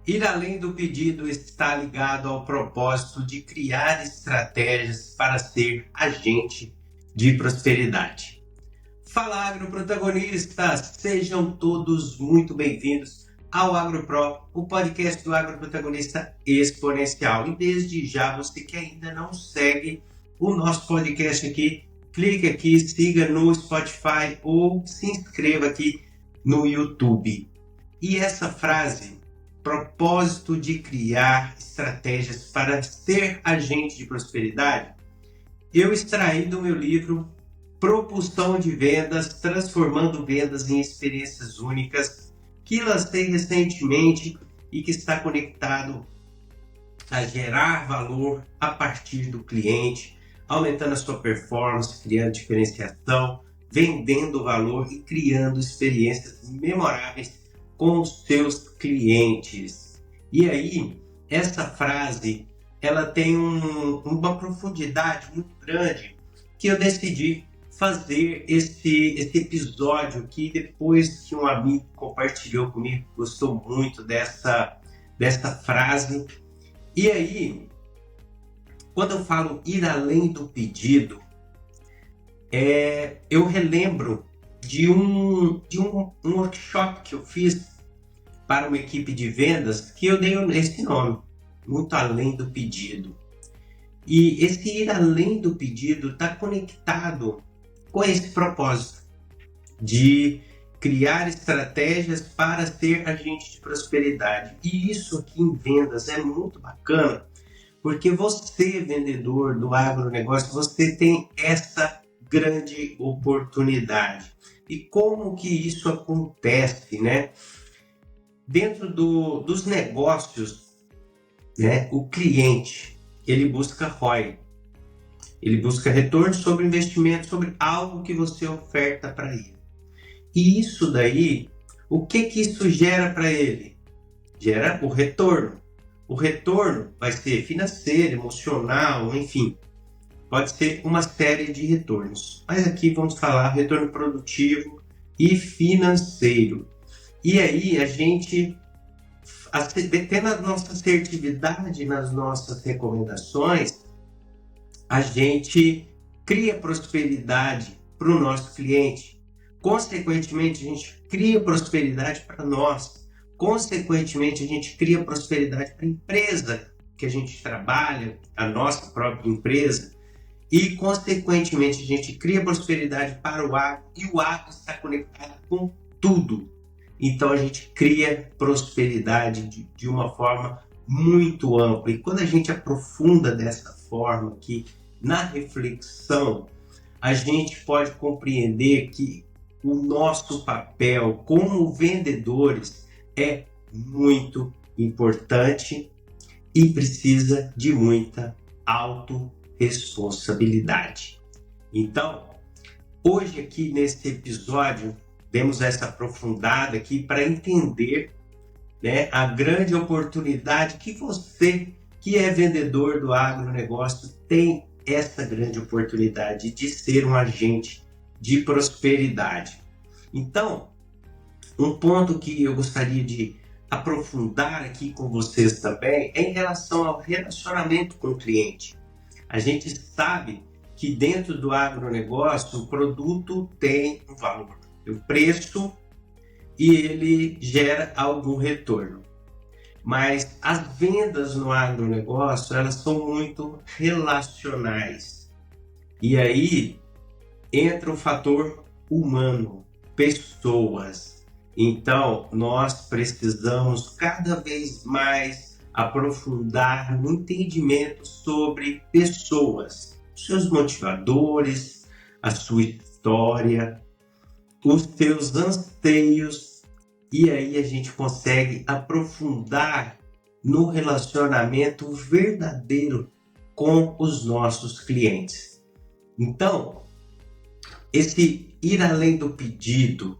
Ir além do pedido está ligado ao propósito de criar estratégias para ser agente de prosperidade. Fala agroprotagonistas, sejam todos muito bem-vindos ao AgroPro, o podcast do agroprotagonista exponencial. E desde já, você que ainda não segue o nosso podcast aqui, clique aqui, siga no Spotify ou se inscreva aqui no YouTube. E essa frase, propósito de criar estratégias para ser agente de prosperidade, eu extraí do meu livro Propulsão de Vendas, Transformando Vendas em Experiências Únicas, que lancei recentemente e que está conectado a gerar valor a partir do cliente, aumentando a sua performance, criando diferenciação, vendendo valor e criando experiências memoráveis com os seus clientes. E aí, essa frase, ela tem uma profundidade muito grande que eu decidi fazer esse episódio aqui depois que um amigo compartilhou comigo, gostou muito dessa frase. E aí, quando eu falo ir além do pedido, eu relembro de um workshop que eu fiz para uma equipe de vendas que eu dei esse nome, muito além do pedido. E esse ir além do pedido está conectado com esse propósito de criar estratégias para ser agente de prosperidade. E isso aqui em vendas é muito bacana, porque você, vendedor do agronegócio, você tem essa grande oportunidade. E como que isso acontece, né? Dentro dos negócios, né, o cliente, ele busca ROI. Ele busca retorno sobre investimento, sobre algo que você oferta para ele. E isso daí, o que isso gera para ele? Gera o retorno. O retorno vai ser financeiro, emocional, enfim. Pode ser uma série de retornos. Mas aqui vamos falar retorno produtivo e financeiro. E aí a gente, tendo a nossa assertividade nas nossas recomendações, a gente cria prosperidade para o nosso cliente. Consequentemente, a gente cria prosperidade para nós. Consequentemente, a gente cria prosperidade para a empresa que a gente trabalha, a nossa própria empresa. E, consequentemente, a gente cria prosperidade para o agro. E o agro está conectado com tudo. Então, a gente cria prosperidade de uma forma muito ampla. E quando a gente aprofunda dessa forma aqui, na reflexão, a gente pode compreender que o nosso papel como vendedores é muito importante e precisa de muita autorresponsabilidade. Então, hoje aqui nesse episódio, demos essa aprofundada aqui para entender, né, a grande oportunidade que você, que é vendedor do agronegócio, tem essa grande oportunidade de ser um agente de prosperidade. Então, um ponto que eu gostaria de aprofundar aqui com vocês também é em relação ao relacionamento com o cliente. A gente sabe que dentro do agronegócio o produto tem um valor, o preço, e ele gera algum retorno. Mas as vendas no agronegócio, elas são muito relacionais. E aí entra o fator humano, pessoas. Então, nós precisamos cada vez mais aprofundar no entendimento sobre pessoas, seus motivadores, a sua história, os seus anseios, e aí a gente consegue aprofundar no relacionamento verdadeiro com os nossos clientes. Então, esse ir além do pedido,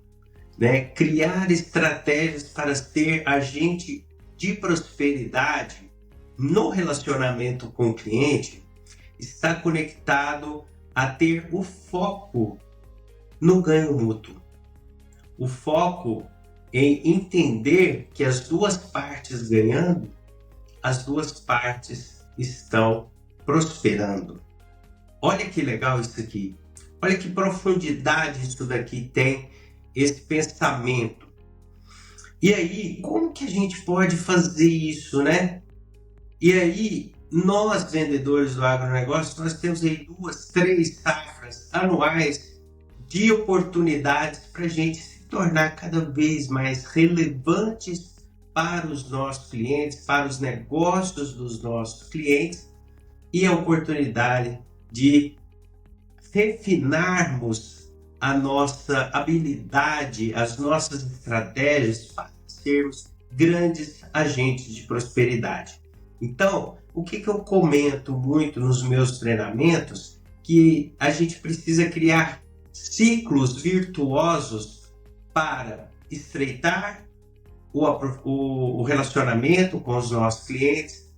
né, criar estratégias para ser agente de prosperidade no relacionamento com o cliente, está conectado a ter o foco no ganho mútuo. O foco em entender que as duas partes ganhando, as duas partes estão prosperando. Olha que legal isso aqui. Olha que profundidade isso daqui tem, esse pensamento. E aí, como que a gente pode fazer isso, né? E aí, nós vendedores do agronegócio, nós temos aí 2, 3 safras anuais de oportunidades para a gente se tornar cada vez mais relevantes para os nossos clientes, para os negócios dos nossos clientes, e a oportunidade de refinarmos a nossa habilidade, as nossas estratégias para sermos grandes agentes de prosperidade. Então, o que eu comento muito nos meus treinamentos, que a gente precisa criar ciclos virtuosos para estreitar o relacionamento com os nossos clientes,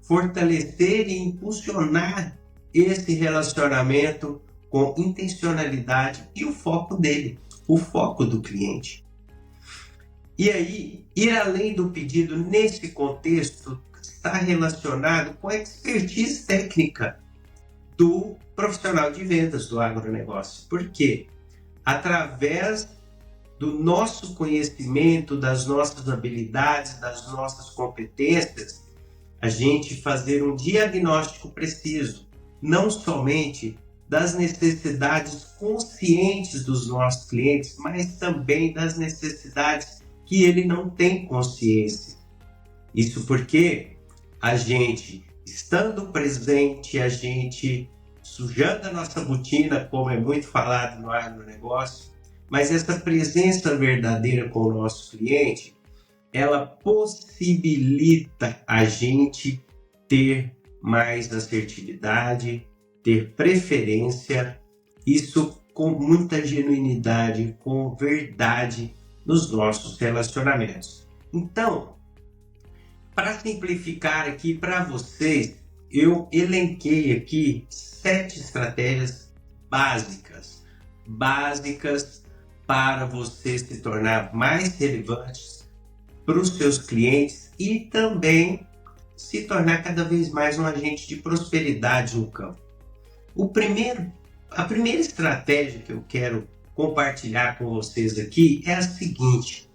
fortalecer e impulsionar esse relacionamento com intencionalidade e o foco dele, o foco do cliente. E aí, ir além do pedido nesse contexto está relacionado com a expertise técnica do profissional de vendas do agronegócio. Por quê? Através do nosso conhecimento, das nossas habilidades, das nossas competências, a gente fazer um diagnóstico preciso, não somente das necessidades conscientes dos nossos clientes, mas também das necessidades que ele não tem consciência. Isso porque a gente, estando presente, a gente sujando a nossa botina, como é muito falado no agronegócio, mas essa presença verdadeira com o nosso cliente, ela possibilita a gente ter mais assertividade, ter preferência, isso com muita genuinidade, com verdade nos nossos relacionamentos. Então, para simplificar aqui para vocês, eu elenquei aqui 7 estratégias básicas para você se tornar mais relevante para os seus clientes e também se tornar cada vez mais um agente de prosperidade no campo. A primeira estratégia que eu quero compartilhar com vocês aqui é a seguinte: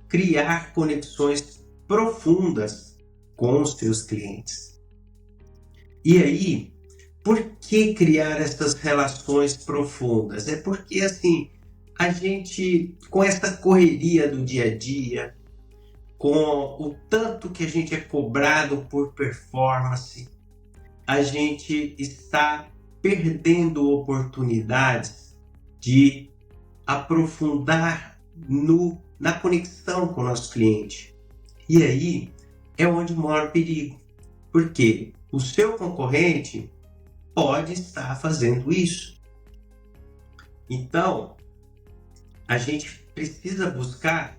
criar conexões profundas com os seus clientes. E aí, por que criar essas relações profundas? É porque assim, a gente, com essa correria do dia a dia, com o tanto que a gente é cobrado por performance, a gente está perdendo oportunidades de aprofundar na conexão com o nosso cliente. E aí é onde mora o perigo, porque o seu concorrente pode estar fazendo isso. Então, a gente precisa buscar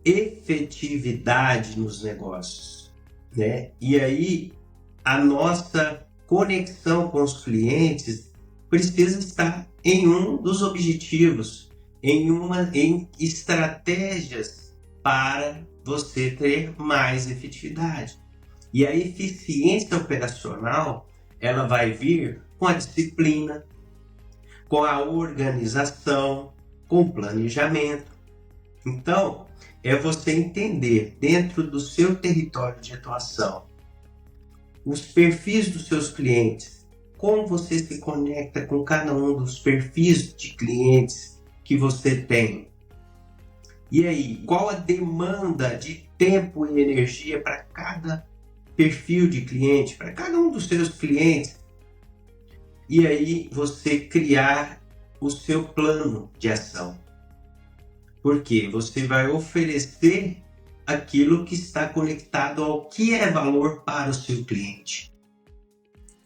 efetividade nos negócios, né? E aí a nossa conexão com os clientes precisa estar em um dos objetivos, em estratégias para você ter mais efetividade. E a eficiência operacional, ela vai vir com a disciplina, com a organização, com o planejamento. Então, é você entender dentro do seu território de atuação os perfis dos seus clientes, como você se conecta com cada um dos perfis de clientes que você tem. E aí, qual a demanda de tempo e energia para cada perfil de cliente, para cada um dos seus clientes? E aí, você criar o seu plano de ação. Porque você vai oferecer aquilo que está conectado ao que é valor para o seu cliente.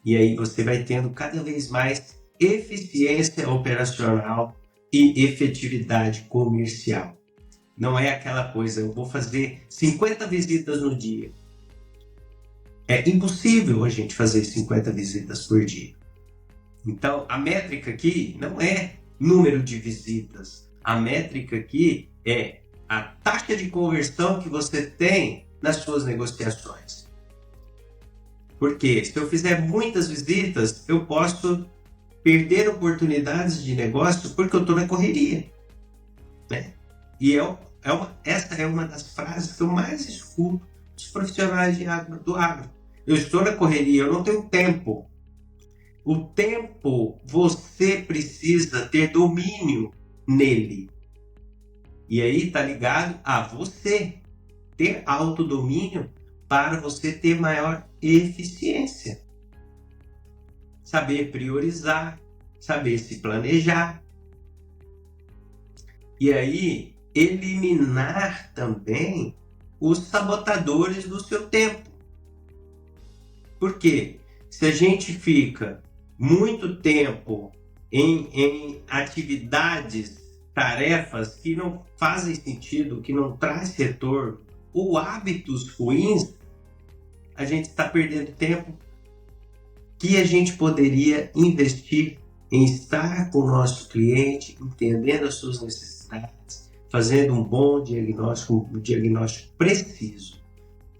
E aí você vai tendo cada vez mais eficiência operacional e efetividade comercial. Não é aquela coisa, eu vou fazer 50 visitas no dia. É impossível a gente fazer 50 visitas por dia. Então, a métrica aqui não é número de visitas. A métrica aqui é a taxa de conversão que você tem nas suas negociações. Porque se eu fizer muitas visitas, eu posso perder oportunidades de negócio porque eu estou na correria, né? E essa é uma das frases que eu mais escuto dos profissionais do agro. Eu estou na correria, eu não tenho tempo. O tempo você precisa ter domínio nele. E aí está ligado a você ter autodomínio para você ter maior eficiência. Saber priorizar, saber se planejar. E aí, eliminar também os sabotadores do seu tempo. Por quê? Se a gente fica muito tempo em atividades, tarefas que não fazem sentido, que não traz retorno, ou hábitos ruins, a gente está perdendo tempo que a gente poderia investir em estar com o nosso cliente, entendendo as suas necessidades, fazendo um bom diagnóstico, um diagnóstico preciso.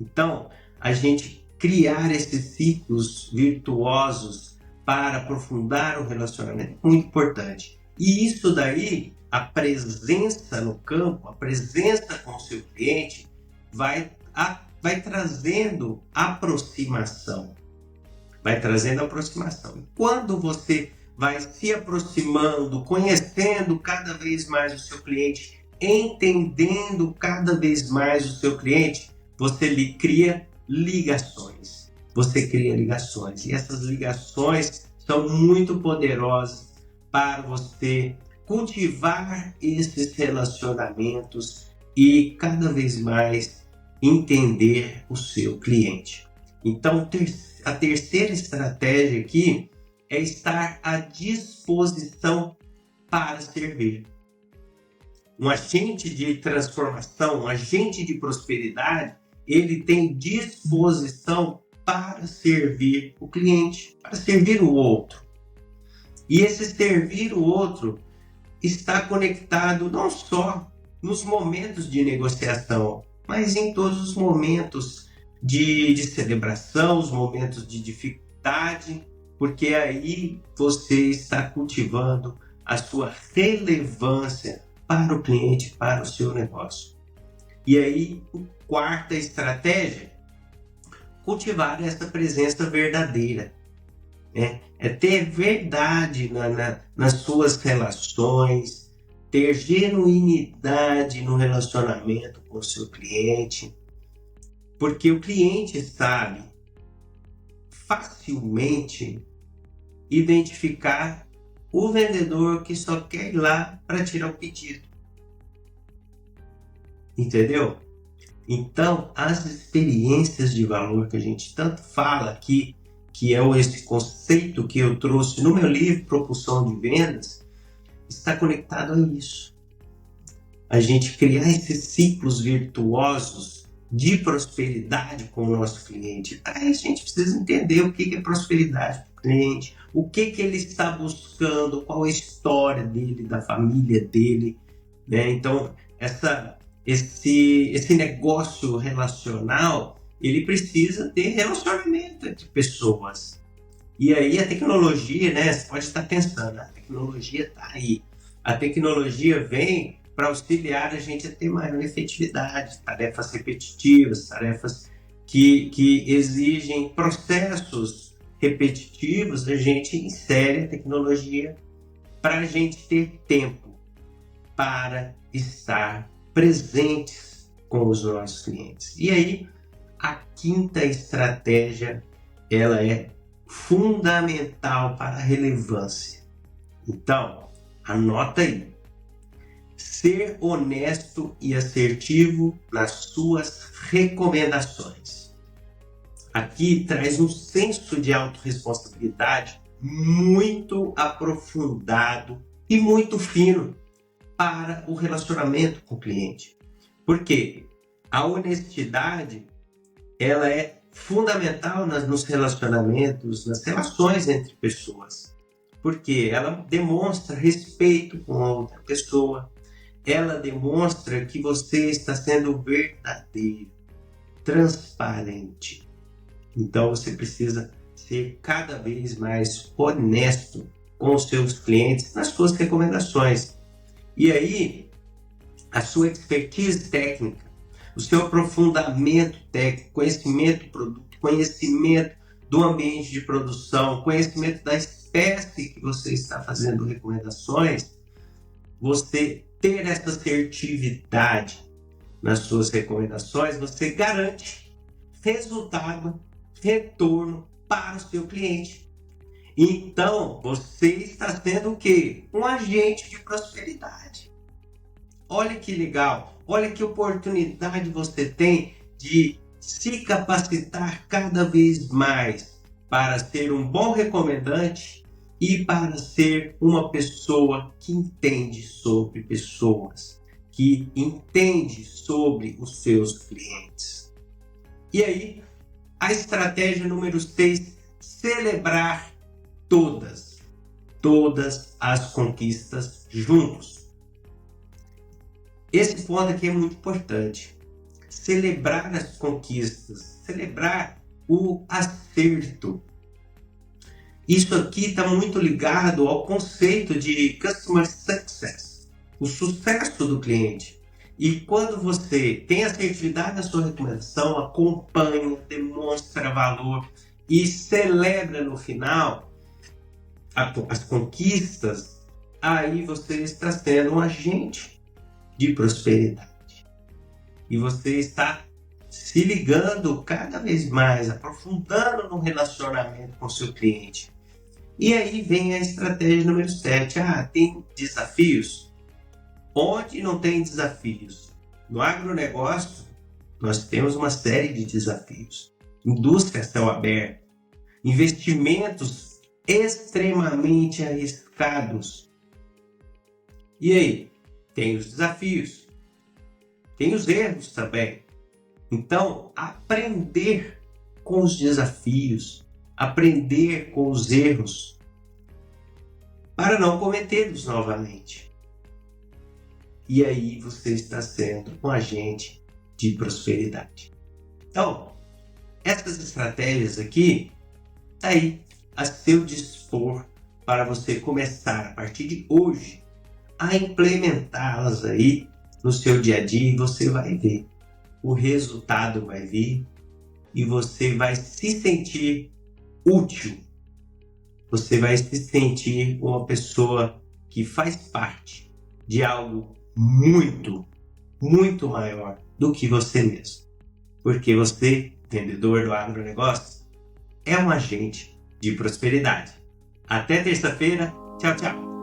Então, a gente criar esses ciclos virtuosos para aprofundar o relacionamento é muito importante. E isso daí, a presença no campo, a presença com o seu cliente, vai trazendo aproximação. Vai trazendo aproximação. E quando você vai se aproximando, conhecendo cada vez mais o seu cliente, entendendo cada vez mais o seu cliente, você lhe cria ligações. Você cria ligações. E essas ligações são muito poderosas para você cultivar esses relacionamentos e cada vez mais entender o seu cliente. Então, a terceira estratégia aqui é estar à disposição para servir. Um agente de transformação, um agente de prosperidade, ele tem disposição para servir o cliente, para servir o outro. E esse servir o outro está conectado não só nos momentos de negociação, mas em todos os momentos de celebração, os momentos de dificuldade, porque aí você está cultivando a sua relevância para o cliente, para o seu negócio. E aí, a quarta estratégia, cultivar essa presença verdadeira. É ter verdade nas suas relações, ter genuinidade no relacionamento com o seu cliente, porque o cliente sabe facilmente identificar o vendedor que só quer ir lá para tirar o pedido. Entendeu? Então, as experiências de valor que a gente tanto fala aqui, que é esse conceito que eu trouxe no meu livro Propulsão de Vendas, está conectado a isso. A gente criar esses ciclos virtuosos de prosperidade com o nosso cliente. Aí a gente precisa entender o que é prosperidade para o cliente, o que ele está buscando, qual a história dele, da família dele, né? Então, esse negócio relacional, ele precisa ter relacionamento entre pessoas. E aí a tecnologia, né? Você pode estar pensando, a tecnologia está aí. A tecnologia vem para auxiliar a gente a ter maior efetividade, tarefas repetitivas, tarefas que exigem processos repetitivos, a gente insere a tecnologia para a gente ter tempo para estar presentes com os nossos clientes. E aí, a quinta estratégia, ela é fundamental para a relevância. Então, anota aí. Ser honesto e assertivo nas suas recomendações. Aqui traz um senso de autorresponsabilidade muito aprofundado e muito fino para o relacionamento com o cliente. Porque a honestidade, ela é fundamental nos relacionamentos, nas relações entre pessoas. Porque ela demonstra respeito com a outra pessoa, ela demonstra que você está sendo verdadeiro, transparente. Então você precisa ser cada vez mais honesto com os seus clientes nas suas recomendações. E aí, a sua expertise técnica, o seu aprofundamento técnico, conhecimento do produto, conhecimento do ambiente de produção, conhecimento da espécie que você está fazendo recomendações, você ter essa assertividade nas suas recomendações, você garante resultado, retorno para o seu cliente. Então, você está sendo o quê? Um agente de prosperidade. Olha que legal, olha que oportunidade você tem de se capacitar cada vez mais para ser um bom recomendante e para ser uma pessoa que entende sobre pessoas, que entende sobre os seus clientes. E aí, a estratégia número 6, celebrar todas as conquistas juntos. Esse ponto aqui é muito importante. Celebrar as conquistas, celebrar o acerto. Isso aqui está muito ligado ao conceito de Customer Success, o sucesso do cliente. E quando você tem assertividade na sua recomendação, acompanha, demonstra valor e celebra no final as conquistas, aí você está sendo um agente de prosperidade. E você está se ligando cada vez mais, aprofundando no relacionamento com o seu cliente. E aí vem a estratégia número 7. Tem desafios? Onde não tem desafios? No agronegócio, nós temos uma série de desafios. Indústria a céu aberto, investimentos extremamente arriscados. E aí? Tem os desafios, tem os erros também. Então, aprender com os desafios, aprender com os erros, para não cometê-los novamente. E aí você está sendo um agente de prosperidade. Então, essas estratégias aqui, tá aí a seu dispor para você começar a partir de hoje a implementá-las aí no seu dia a dia, e você vai ver. O resultado vai vir e você vai se sentir útil. Você vai se sentir uma pessoa que faz parte de algo muito, muito maior do que você mesmo. Porque você, vendedor do agronegócio, é um agente de prosperidade. Até terça-feira. Tchau, tchau.